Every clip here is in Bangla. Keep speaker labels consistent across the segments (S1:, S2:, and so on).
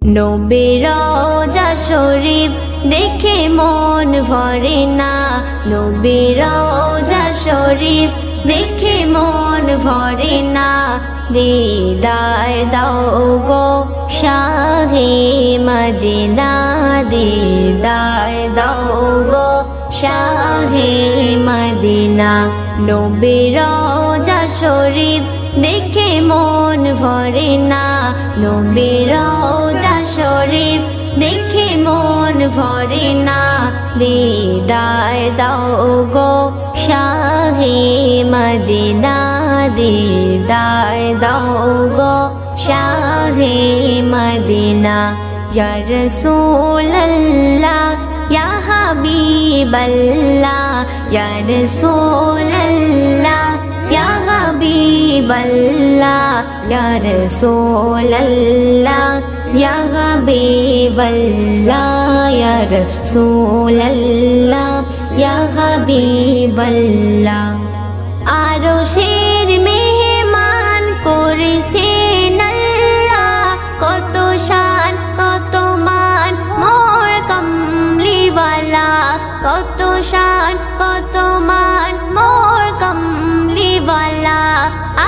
S1: নবীর রওজা শরীফ দেখে মন ভরে না, নবীর রওজা শরীফ দেখে মন ভরে না। দিদার দাও গো শাহে মদিনা, দিদার দাও গো শাহে মদিনা। নবীর রওজা শরীফ দেখে মন ভরে না, নবীর রওজা শরীফ দেখে মন ভরে না। দিদার দাও গো শাহে মদিনা, দিদার দাও গো শাহে মদিনা। ইয়া রাসূলুল্লাহ ইয়া হাবিবাল্লাহ, ইয়া রাসূলুল্লাহ ইয়া হাবিবাল্লাহ, ইয়া রাসূলুল্লাহ ইয়া হাবিবাল্লাহ, ইয়া রাসূলুল্লাহ ইয়া হাবিবাল্লাহ। আরশের মেহমান করেছেন আল্লাহ, কত শান কত মান মোর কমলিওয়ালা, কত শান কত মান মোর কমলিওয়ালা।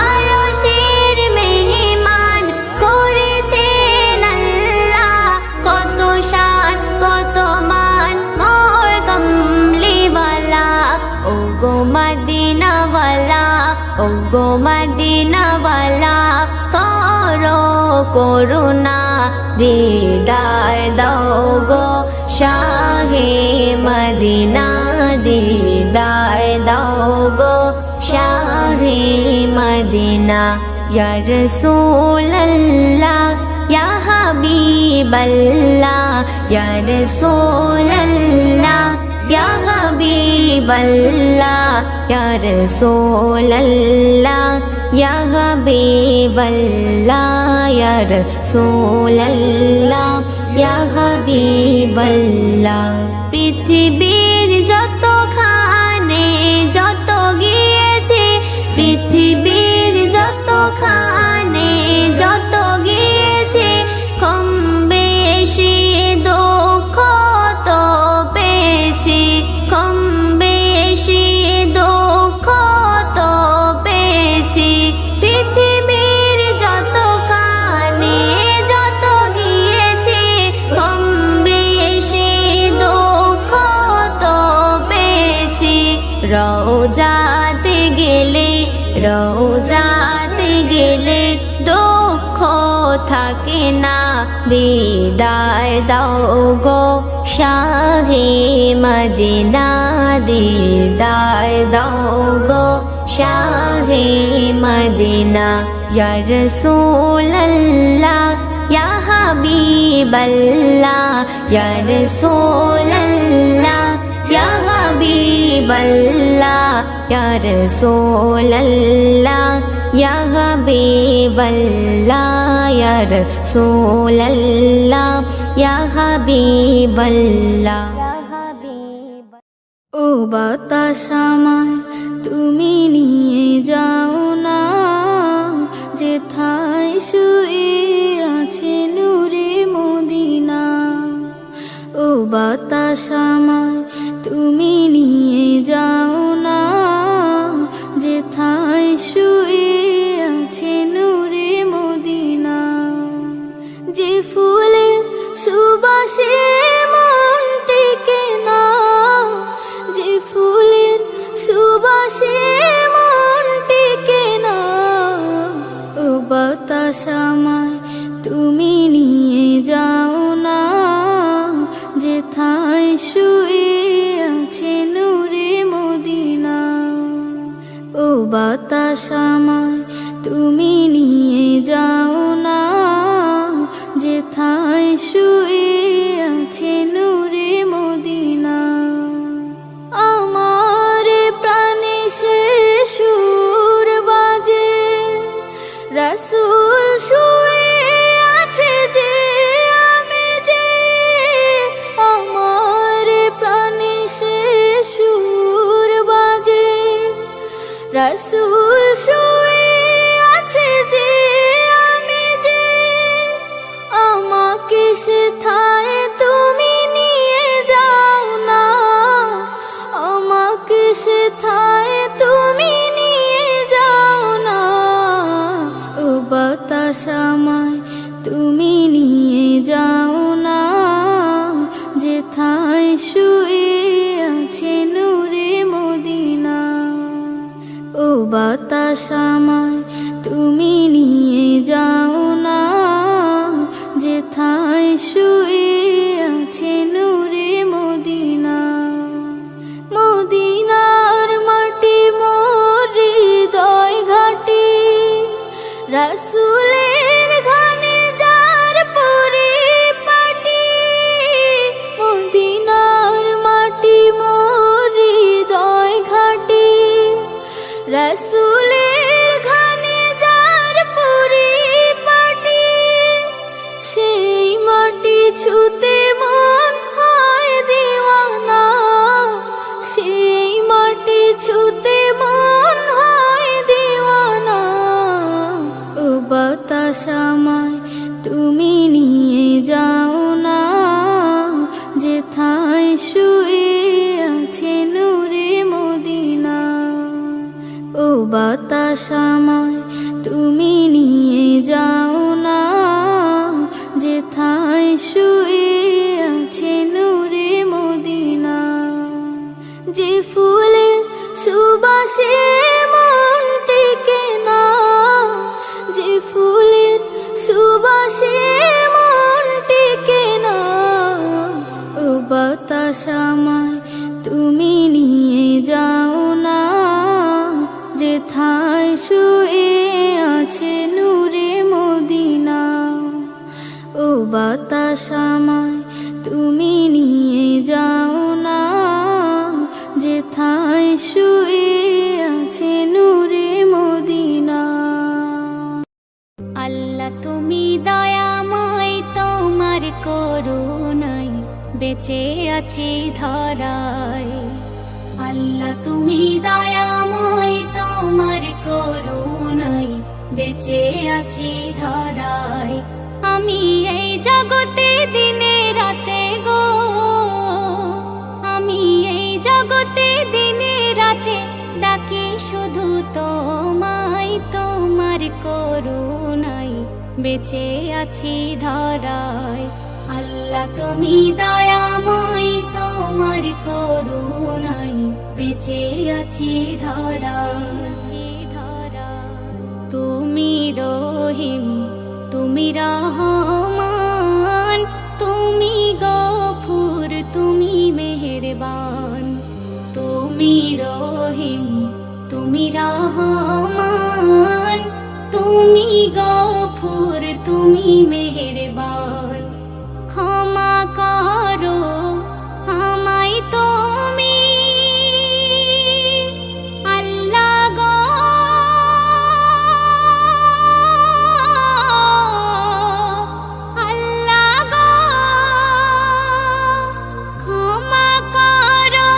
S1: আরশের মেহমান করেছেন আল্লাহ, কত শান কত মান মোর কমলিওয়ালা। ও গো মদিনাওয়ালা, ও গো মদিনাওয়ালা, করো করুণা, দিদার দাও গো শাহে মদিনা, দিদার দাও গো শাহে মদিনা। ইয়া রাসূলুল্লাহ ইয়া হাবিবাল্লাহ, ইয়া রাসূলুল্লাহ ইয়া হাবিবাল্লাহ, ইয়া রাসূলুল্লাহ ইয়া হাবিবাল্লাহ, ইয়া রাসূলুল্লাহ ইয়া হাবিবাল্লাহ। পৃথিবীর যতখানে যত গিয়েছে, পৃথিবীর যতখানে যত গিয়েছে, কম বেশি দুঃখ তো পেয়েছি, কম বেশি দুঃখ তো পেয়েছি। পৃথিবীর যতখানে যত গিয়েছে, কম বেশি দুঃখ তো পেয়েছি। রওজাতে গেলে, রওজাতে গেলে দুঃখ থাকে না, দিদার দাও গো শাহে মদিনা, দিদার দাও গো শাহে মদিনা। ইয়া রাসূলুল্লাহ ইয়া হাবিবাল্লাহ, ইয়া রাসূলুল্লাহ ইয়া হাবিবাল্লাহ, ইয়া রাসূলুল্লাহ ইয়া হাবিবাল্লাহ, ইয়া রাসূলুল্লাহ ইয়া হাবিবাল্লাহ।
S2: ও বাতাস আমায় তুমি নিয়ে যাও না, যেথায় শুয়ে আছে নূরে মদিনা। ও বাতাস আমায় তুমি নিয়ে যাও না, যেথায় শুয়ে আছে নূরে মদিনা। যে ফুলের সুবাসে মন টেকে না, যে ফুলের সুবাসে মন টেকে না। ও বাতাস আমায় তুমি নিয়ে যাও না, যেথায় শুয়ে আছে নূরে মদিনা। ও বাতাস আমায় তুমি নিয়ে যাও না, যেথায় শুয়ে আছে নূরে মদিনা। আমার প্রাণে সে সুর বাজে, রাসূল শুয়ে আছে যে আমি আমাকে সেথায় তুমি নিয়ে যাও না, আমাকে সেথায় তুমি নিয়ে যাও না। ও বাতাস আমায় তুমি নিয়ে যাও না, যেথায় শুয়ে আছে নূরে মদিনা। ও বাতাস আমায় তুমি নিয়ে যাও না, যেথায় শুয়ে আছে নূরে মদিনা। মদিনার মাটি মোর হৃদয় ঘাটি, রাসূলের ঘানে যার পরিপাটি। মদিনার মাটি মোর হৃদয় ঘাটি, রাসূলের ঘানে যার পরিপাটি। সেই মাটি ছুতে মন হয় দিওয়ানা, সেই মাটি ছুতে মন হয় দিওয়ানা। ও বাতাস আমায় তুমি নিয়ে যাও না, যেথায় শুয়ে আছে নূরে মদিনা। ও বাতাস আমায় তুমি নিয়ে যাও না, যেথায় শুয়ে আছে নূরে মদিনা। যে ফুলের সুবাসে মন টেকে না, যে ফুলের সুবাসে মন টেকে না। ও বাতাস আমায় তুমি নিয়ে যাও না, যেথায় শুয়ে আছে নূরে মদিনা। ও বাতাস আমায় তুমি নিয়ে যাও না, যেথায় শুয়ে আছে নূরে মদিনা।
S3: আল্লাহ তুমি দয়াময়, তোমার করুণায় বেঁচে আছি ধরায়। আল্লাহ তুমি দয়াময়, তোমার করুণায় বেঁচে আছি ধরায়। আমি এই জগতে দিনে রাতে গো, আমি এই জগতে দিনে রাতে ডাকি শুধু তোমায়। তোমার করুণায় বেঁচে আছি ধরায়। আল্লাহ তুমি দয়াময়, তোমার করুণায় বেঁচে আছি ধরায়। তুমি রহিম, তুমি রহমান, তুমি গফুর, তুমি মেহেরবান। তুমি রহিম, তুমি রহমান, তুমি গফুর, তুমি মেহেরবান। ক্ষমা করো আমায় তুমি আল্লাহ গো, আল্লাহ গো। ক্ষমা করো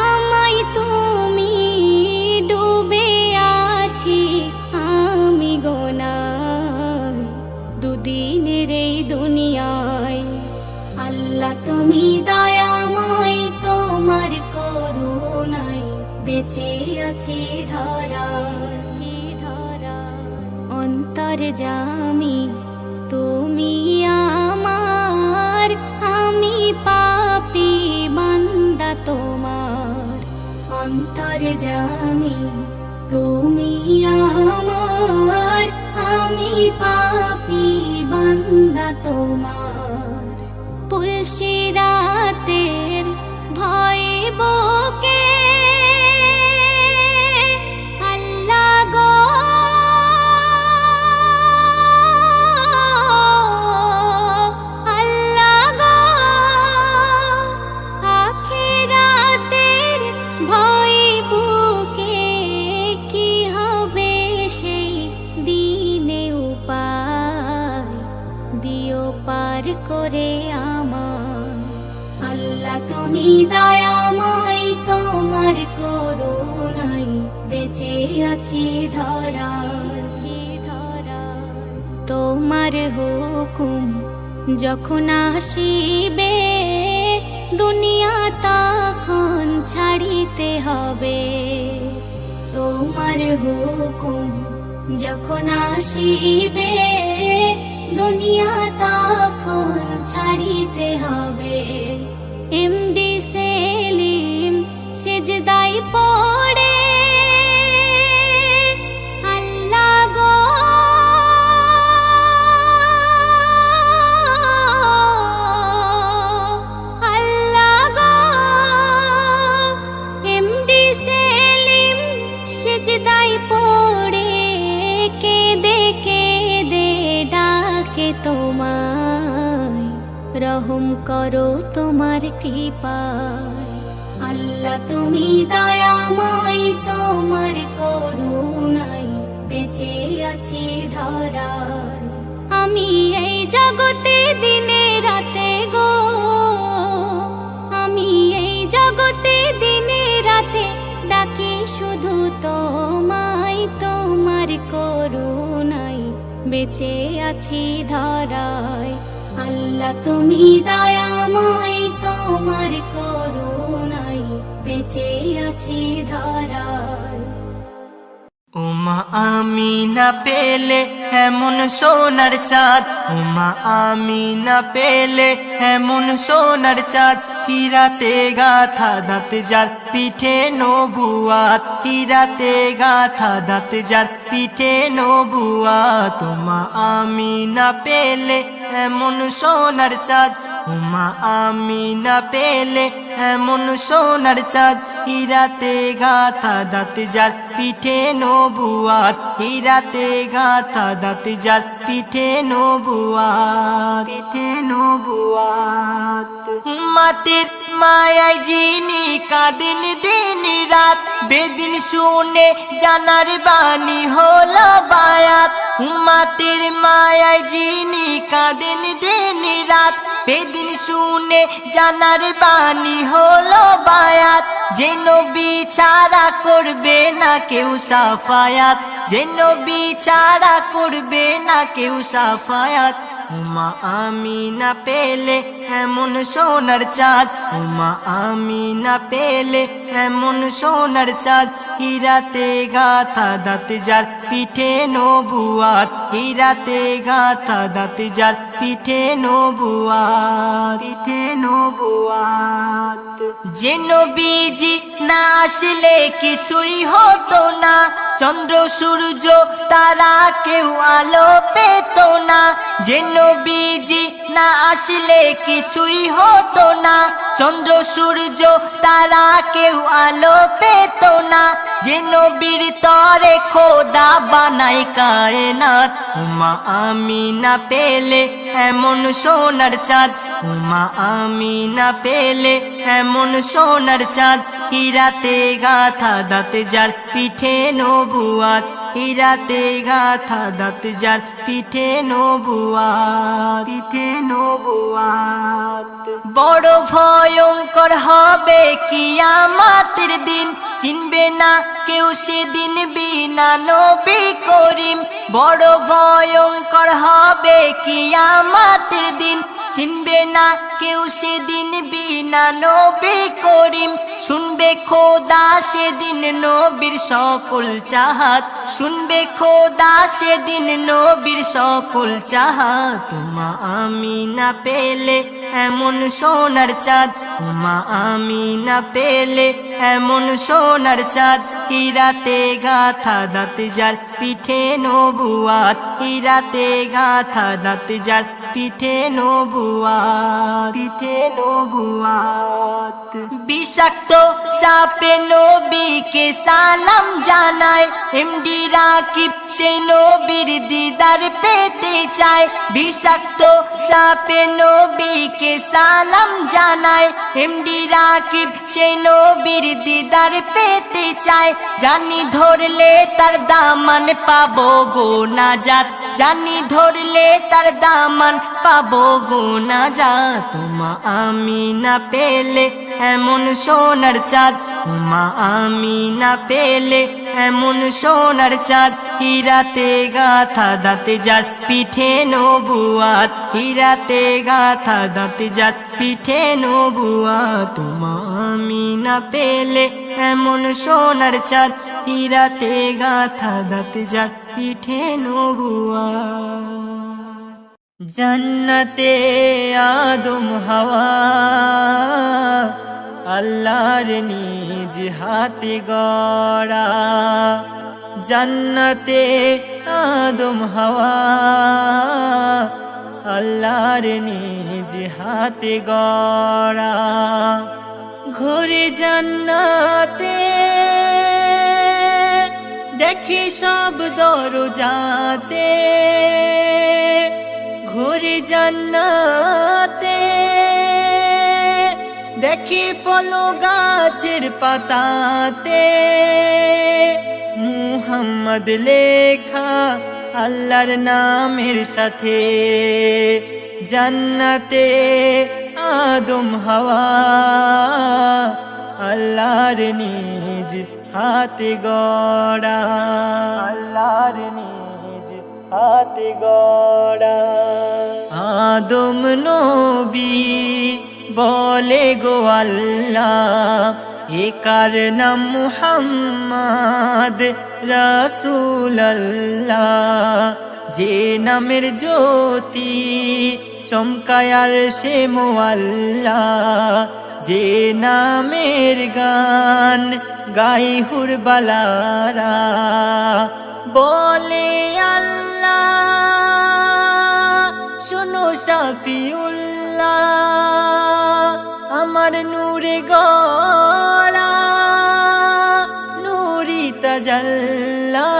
S3: আমায় তুমি, ডুবে আছি আমি গোনায় দুদিনের এই দুনিয়ায়। আল্লাহ তুমি দয়াময়, তোমার করুণায় বেঁচে আছি ধরায়। অন্তর্যামী তুমি আমার, আমি পাপী বান্দা তোমার। অন্তর্যামী তুমি আমার, আমি পাপী বান্দা তোমার। পুলসিরাতের ভয়ে বুকে আল্লাহ গো, আল্লাহ গো। আখিরাতের ভয়ে বুকে কি হবে সেই দিনে উপায় দিও পার করে আমার। আল্লাহ তুমি দয়াময়, তোমার করুণায় বেঁচে আছি ধরায়। তোমার হুকুম যখন আসিবে দুনিয়া তখন ছাড়িতে হবে তোমার হুকুম। যখন আসিবে দুনিয়া তখন ছাড়িতে হবে। এমডি সেলিম সেজদায় পড়ে আল্লাহ গো আল্লাহ গো। এমডি সেলিম সেজদায় পড়ে কেঁদে কেঁদে ডাকে তোমায়, রহম করো তোমার কৃপায়। আল্লাহ তুমি দয়াময়, তোমার করুণায় বেঁচে আছি ধরায়। আমি এই জগতে দিনে রাতে গো, আমি এই জগতে দিনে রাতে ডাকি শুধু তোমায়, তোমার করুণায় বেঁচে আছি ধরায়। আল্লাহ তুমি দয়াময়, তোমার করুণায় বেঁচে আছি ধরায়।
S4: উমা আমিনা পেলে এমন সোনার চাঁদ, উমা আমিনা পেলে এমন সোনার চাঁদ। হীরাতে গাথা দাঁত যার পিঠে নবুয়াত, হীরাতে গাথা দাঁত যার পিঠে নবুয়াত। উমা আমিনা পেলে এমন সোনার চাঁদ, উমা আমিনা পেলে এমন সোনার চাঁদ। হীরাতে গাথা দাঁত যার পিঠে নবুয়াত, হীরাতে গাথা দাঁত যার পিঠে নবুয়াত, পিঠে নবুয়াত। উম্মতের মায়ায় যিনি কাঁদেন দিন রাত, বেদিন শুনে জানার বাণী হলো বায়াত। উম্মতের মায়ায় যিনি কাঁদেন দিন রাত, বেদিন শুনে জানার বাণী হলো বায়াত। যে নবী ছাড়া করবে না কেউ সাফায়াত, যে নবী ছাড়া করবে না কেউ সাফায়াত। উমা আমিনা পেলে এমন সোনার চাঁদ, উমা আমিনা পেলে এমন সোনার চাঁদ। হীরাতে গাথা দাঁত যার পিঠে নবুয়াত, হীরাতে গাথা দাঁত যার পিঠে নবুয়াত, পিঠে নবুয়াত। যে নবীজি না আসলে কিছুই হতো না, চন্দ্র সূর্য তারা কেউ আলো পেত না। যে নবীজি না আসলে কিছুই হতো না, চন্দ্র সূর্য তারা কেউ আলো পেত না। যে নবীর তরে খোদা বানাই কায়নাত, উমা আমিনা পেলে এমন সোনার চাঁদ, উমা আমিনা পেলে এমন সোনার চাঁদ। হীরাতে গাথা দাঁত যার পিঠে নবুয়াত, হীরাতে গাথা দাঁত যার পিঠে নবুয়াত, পিঠে নবুয়াত। বড় ভয়ঙ্কর হবে কিয়ামতের দিন, চিনবে না কেউ সেদিন বিনা নবী করিম। বড় ভয়ঙ্কর হবে কিয়ামতের দিন, চিনবে না কেউ সেদিন বিনা নবী করিম। শুনবে খোদা সেদিন নবীর সকল চাহাত, শুনবে খোদা সেদিন নবীর সকল চাহাত। উমা আমিনা পেলে এমন সোনার চাঁদ, উমা আমিনা পেলে এমন সোনার চাঁদ। হীরাতে গাথা দাঁত যার পিঠে নবুয়াত, হীরাতে গাথা দাঁত যার পিঠে নবুয়াত, পিঠে নবুয়াত। বিষাক্ত সাপে নবীকে সালাম জানায়, এমডি রাকিব সেই নবীর দিদার পেতে চায়। বিষাক্ত সাপে নবীকে সালাম জানায়, এমডি রাকিব সেই নবীর দিদার পেতে চায়। জানি ধরলে তার দামান পাবো গো নাজাত, জানি ধরলে তার দামান পাবো গো নাজাত। উমা আমিনা পেলে এমন সোনার চাঁদ, উমা আমিনা পেলে এমন সোনার চাঁদ হীরাতে গাথা দাঁতে যার পিঠে নবুয়াত হীরাতে গাথা দাঁতে যার পিঠে নবুয়াত ওমা আমিনা পেলে এমন সোনার চাঁদ হীরাতে গাথা দাঁতে যার পিঠে নবুয়াত জান্নাতে আদম হাওয়া আল্লাহর নিজ হাতে গড়া জান্নাতে আদম হাওয়া আল্লাহর নিজ হাতে গড়া ঘুরে জান্নাতে দেখি সব দরজাতে ঘুরে জান্নাতে দেখি ফল গাছের পাতাতে মুহাম্মদ লেখা আল্লাহর নামের সাথে জান্নাতে আদম হাওয়া আল্লাহর নিজ হাতে গড়া আল্লাহর নিজ হাতে গড়া আদম নবী বলে গো আল্লাহ একার নাম মুহাম্মদ রাসূলুল্লাহ যে নামের জ্যোতি চমকায় আরশে মুআল্লা যে নামের গান গাই হুরবালারা বলে আল্লাহ শোনো শাফিউল্লাহ আমার নূরে গড়া নূরি তাজাল্লা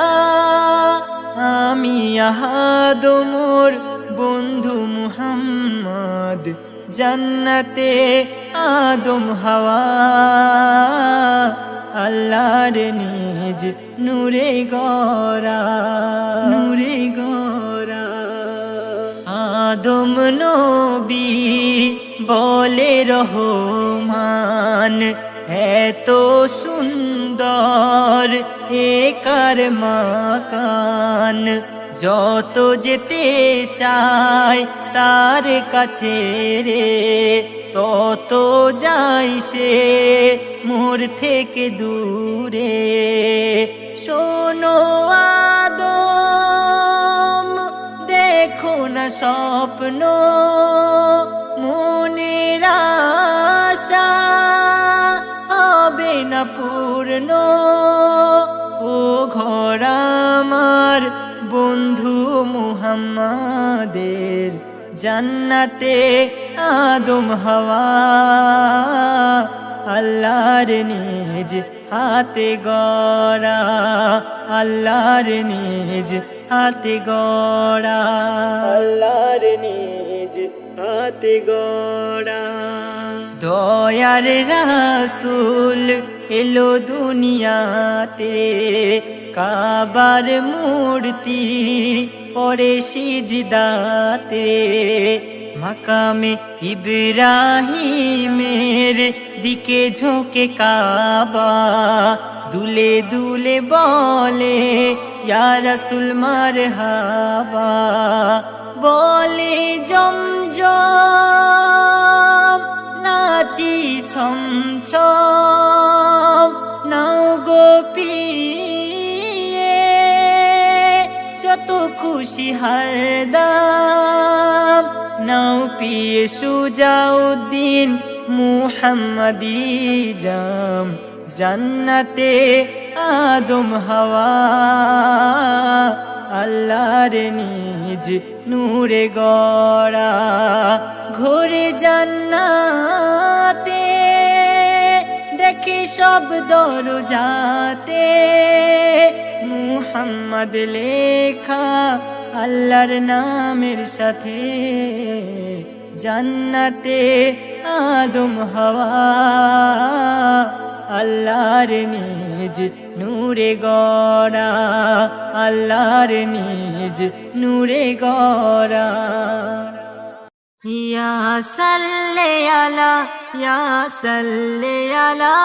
S4: আমি আহাদ মোর বন্ধু মুহাম্মদ জান্নাতে আদম হাওয়া আল্লাহর নিজ নূরে গড়া নূরে গড়া আদম নবী বলে রহমান এত সুন্দর একার মাকান যত যেতে চায় তার কাছে রে তত যাই সে মোর থেকে দূরে শোনো আদম দেখো না স্বপ্ন মনের আশা হবে না পূর্ণ ও ঘর আমার বন্ধু মুহাম্মাদের জান্নাতে আদম হাওয়া আল্লাহর নিজ হাতে গড়া আল্লাহর নিজ হাতে গড়া আল্লাহর নিজ হাতে গড়া দয়ার রাসূল এলো দুনিয়াতে কাবার মূর্তি পরে সিজদাতে মাকামে ইব্রাহিমের দিকে ঝোঁকে কাবা দুলে দুলে বলে ইয়া রাসূল মারহাবা বলে জমজম নাচি ছম ছম নাও গোপিয়ে যত খুশি হরদম নাও পিয়ে সুজাউদ্দিন মুহাম্মদি জাম জান্নাতে আদম হাওয়া আল্লাহর নিজ নূরে গড়া ঘোরে জান্নাতে দেখি সব দরজাতে মুহাম্মদ লেখা আল্লাহর নামের সাথে জান্নাতে আদম হাওয়া আল্লাহর নিজ নূরে গড়া আল্লাহর নিজ নূরে গড়া ইয়া সাল্লি আলা ইয়া সাল্লি আলা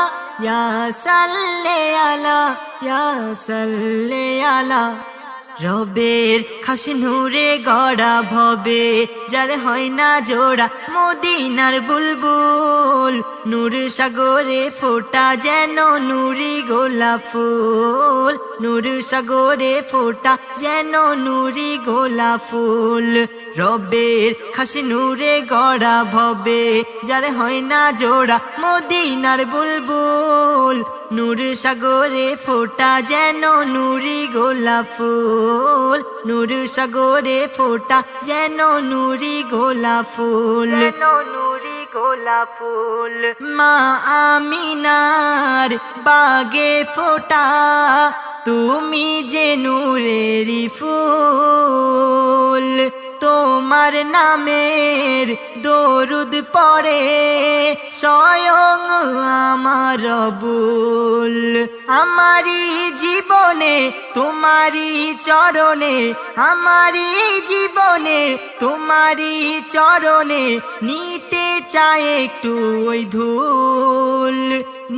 S4: ইয়া সাল্লি আলা ইয়া সাল্লি আলা রবের খাস নূরে গড়া ভবে যার হয় না জোড়া মদিনার বুলবুল নূর সাগরে ফোটা যেন নুরি গোলাপ ফুল নূর সাগরে ফোটা যেন নুরি গোলাপ ফুল রবের খাস নূরে গড়া ভবে যার হয় না জোড়া মদিনার বুলবুল নূর সাগরে ফোটা যেন নুরি গোলাপ ফুল নূর সাগরে ফোটা যেন নুরি গোলাপ ফুল নুরি গোলাপ ফুল মা আমিনার বাগে ফোটা তুমি যে নূরেরি ফুল তোমার নামের দরুদ পড়ে স্বয়ং আমার রব্বুল আমারি জীবনে তোমারি চরণে আমারি জীবনে তোমারি চরণে নিতে চাই একটু ওই ধুল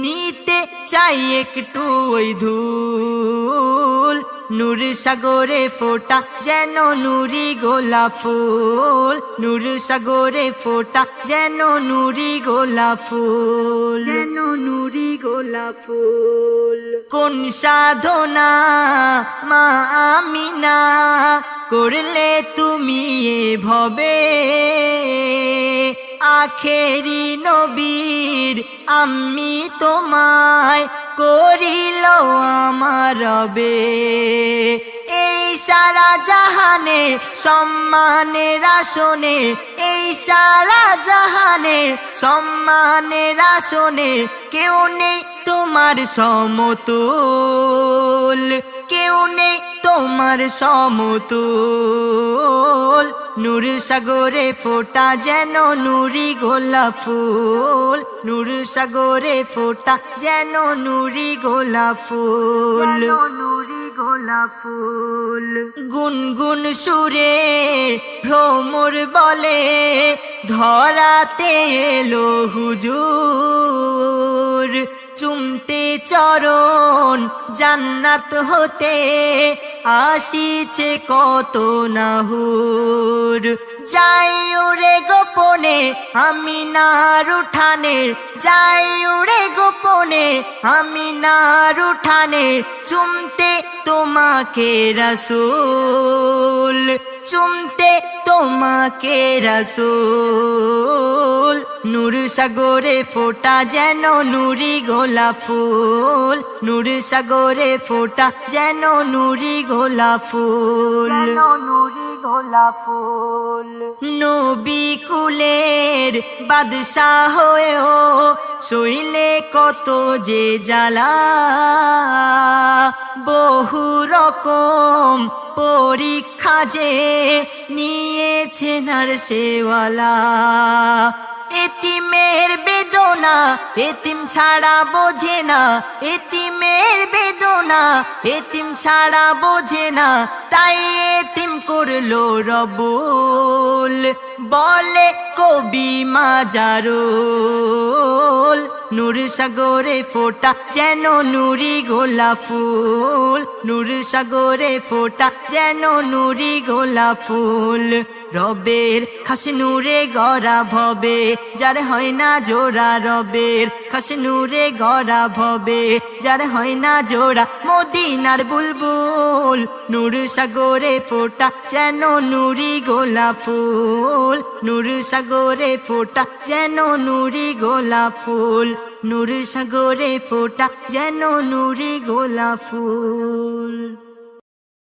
S4: নিতে চাই একটু ওই ধুল নূর সাগরে ফোটা যেন নুরি গোলাপ ফুল নূর সাগরে ফোটা যেন নুরি গোলাপ ফুল যেন নুরি গোলাপ ফুল কোন সাধনা মা আমিনা করলে তুমি এভাবে আখেরি নবীর আমি তোমায় করিল আমার রবে এই সারা জাহানে সম্মানের আসনে এই সারা জাহানে সম্মানের আসনে কেউ নেই তোমার সমতুল কেউ নেই তোমার সমতুল নূর সাগরে ফোটা যেন নুরি গোলাপ ফুল নূর সাগরে ফোটা যেন নুরি গোলাপ ফুল নুরি গোলাপ ফুল গুনগুন সুরে ভ্রমর বলে ধরাতে এলো হুজুর চুমতে চরণ জান্নাত হতে আসিছে কত নাহুর যাই উড়ে গোপনে আমি নার উঠানে যাই উড়ে গোপনে আমি নার উঠানে চুমতে তোমাকে রাসূল চুমতে তোমাকে রাসূল নূর সাগরে ফোটা যেন নুরি গোলাপ ফুল নূর সাগরে ফোটা যেন নুরি গোলাপ ফুল নুরি গোলাপ ফুল নবী কুলের বাদশাহ হয়েও সইলে কত যে জ্বালা বহু রকম পরীক্ষা যে নিয়েছে নার সেওয়ালা এতিমের বেদনা এতিম ছাড়া বোঝে না এতিমের বেদনা এতিম ছাড়া বোঝে না তাই এতিম করলো রব্বুল বলে কবি মাজারুল নূর সাগরে ফোটা যেন নুরি গোলাপ ফুল নূর সাগরে ফোটা যেন নুরি গোলাপ ফুল রবের খাস নূরে গড়া ভবে যার হয় না জোড়া রবের খাস নূরে গড়া ভবে যার হয় না জোড়া মদিনার বুলবুল নূর সাগরে ফোটা যেন নুরি গোলাপ ফুল নূর সাগরে ফোটা যেন নুরি গোলাপ ফুল নূর সাগরে ফোটা যেন নুরি গোলাপ ফুল।